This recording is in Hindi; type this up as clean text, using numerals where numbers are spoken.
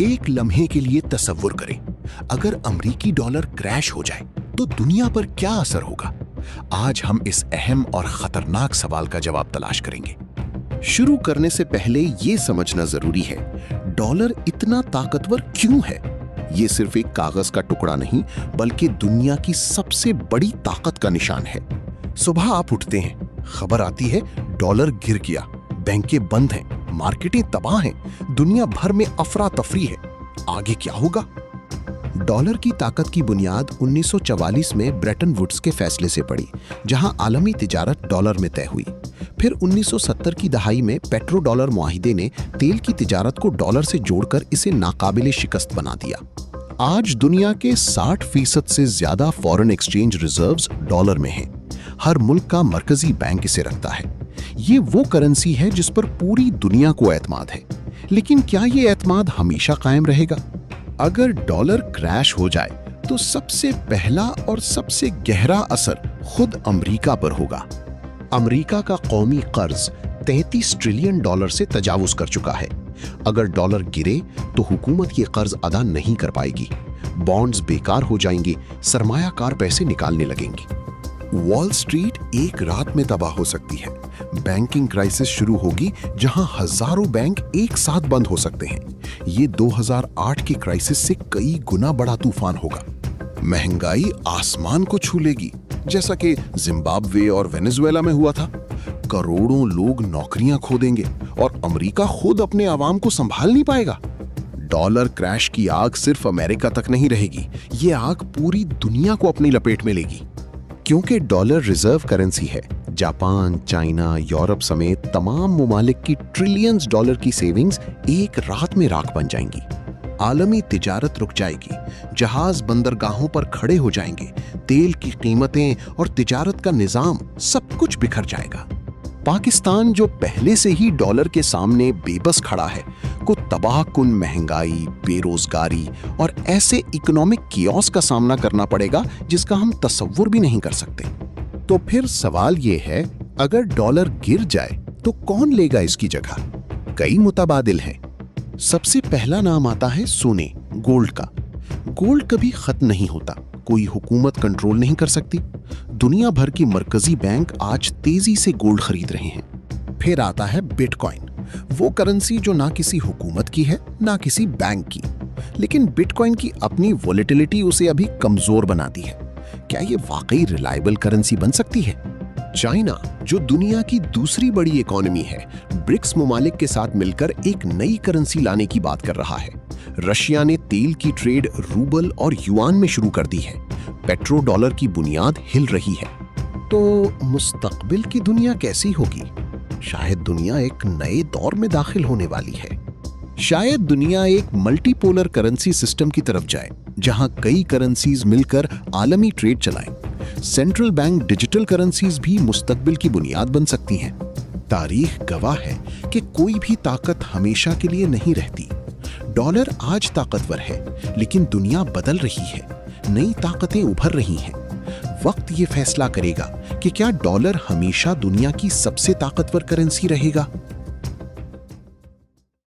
एक लम्हे के लिए तसव्वुर करें, अगर अमेरिकी डॉलर क्रैश हो जाए तो दुनिया पर क्या असर होगा। आज हम इस अहम और खतरनाक सवाल का जवाब तलाश करेंगे। शुरू करने से पहले ये समझना जरूरी है, डॉलर इतना ताकतवर क्यों है। ये सिर्फ एक कागज का टुकड़ा नहीं, बल्कि दुनिया की सबसे बड़ी ताकत का निशान है। सुबह आप उठते हैं, खबर आती है डॉलर गिर गया, बैंकें बंद हैं, मार्केटें तबाह हैं, दुनिया भर में अफरा तफरी है। आगे क्या होगा? डॉलर की ताकत की बुनियाद 1944 में ब्रेटन वुड्स के फैसले से पड़ी, जहां आलमी तिजारत डॉलर में तय हुई। फिर 1970 की दहाई में पेट्रो डॉलर मुआहिदे ने तेल की तिजारत को डॉलर से जोड़कर इसे नाकाबिले शिकस्त बना दिया। आज दुनिया के 60% से ज्यादा फॉरेन एक्सचेंज रिजर्व्स डॉलर में हैं। हर मुल्क का मरकजी बैंक इसे रखता है। ये वो करेंसी है जिस पर पूरी दुनिया को एतमाद है। लेकिन क्या ये एतमाद हमेशा कायम रहेगा? अगर डॉलर क्रैश हो जाए तो सबसे पहला और सबसे गहरा असर खुद अमेरिका पर होगा। अमेरिका का कौमी कर्ज 33 ट्रिलियन डॉलर से तजावुज कर चुका है। अगर डॉलर गिरे तो हुकूमत ये कर्ज अदा नहीं कर पाएगी, बॉन्ड्स बेकार हो जाएंगे, सरमायाकार पैसे निकालने लगेंगे। वॉल स्ट्रीट एक रात में तबाह हो सकती है। बैंकिंग क्राइसिस शुरू होगी जहां हजारों बैंक एक साथ बंद हो सकते हैं। ये 2008 के क्राइसिस से कई गुना बड़ा तूफान होगा। महंगाई आसमान को छू लेगी, जैसा कि जिम्बाब्वे और वेनेजुएला में हुआ था। करोड़ों लोग नौकरियां खो देंगे और अमेरिका खुद अपने आवाम को संभाल नहीं पाएगा। डॉलर क्रैश की आग सिर्फ अमेरिका तक नहीं रहेगी, ये आग पूरी दुनिया को अपनी लपेट में लेगी। क्योंकि डॉलर रिजर्व करेंसी है, जापान, चाइना, यूरोप समेत तमाम मुमालिक की ट्रिलियंस डॉलर की सेविंग्स एक रात में राख बन जाएंगी। आलमी तिजारत रुक जाएगी, जहाज बंदरगाहों पर खड़े हो जाएंगे, तेल की कीमतें और तिजारत का निजाम सब कुछ बिखर जाएगा। पाकिस्तान, जो पहले से ही डॉलर के सामने बेबस खड़ा है, को तबाहकुन महंगाई, बेरोजगारी और ऐसे इकोनॉमिक कियोस का सामना करना पड़ेगा जिसका हम तसव्वुर भी नहीं कर सकते। तो फिर सवाल ये है, अगर डॉलर गिर जाए तो कौन लेगा इसकी जगह? कई मुतबादिल हैं। सबसे पहला नाम आता है सोने, गोल्ड का। गोल्ड कभी खत्म नहीं होता, कोई हुकूमत कंट्रोल नहीं कर सकती। दुनिया भर की मरकजी बैंक आज तेजी से गोल्ड खरीद रहे हैं। फिर आता है बिटकॉइन, वो करेंसी जो ना किसी हुकूमत की है ना किसी बैंक की, लेकिन बिटकॉइन की अपनी वोलेटिलिटी उसे अभी कमजोर बनाती है। क्या ये वाकई रिलायबल करेंसी बन सकती है? चाइना, जो दुनिया की दूसरी बड़ी इकोनॉमी है, ब्रिक्स मुमालिक के साथ मिलकर एक नई करेंसी लाने की बात कर रहा है। रशिया ने तेल की ट्रेड रूबल और युआन में शुरू कर दी है। पेट्रो डॉलर की बुनियाद हिल रही है। तो मुस्तकबिल की दुनिया कैसी होगी? शायद दुनिया एक नए दौर में दाखिल होने वाली है। शायद दुनिया एक मल्टीपोलर करेंसी सिस्टम की तरफ जाए, जहां कई करेंसीज मिलकर आलमी ट्रेड चलाएं। सेंट्रल बैंक डिजिटल करेंसीज भी मुस्तकबिल की बुनियाद बन सकती हैं। तारीख गवाह है कि कोई भी ताकत हमेशा के लिए नहीं रहती। डॉलर आज ताकतवर है, लेकिन दुनिया बदल रही है, नई ताकतें उभर रही हैं। वक्त ये फैसला करेगा कि क्या डॉलर हमेशा दुनिया की सबसे ताकतवर करेंसी रहेगा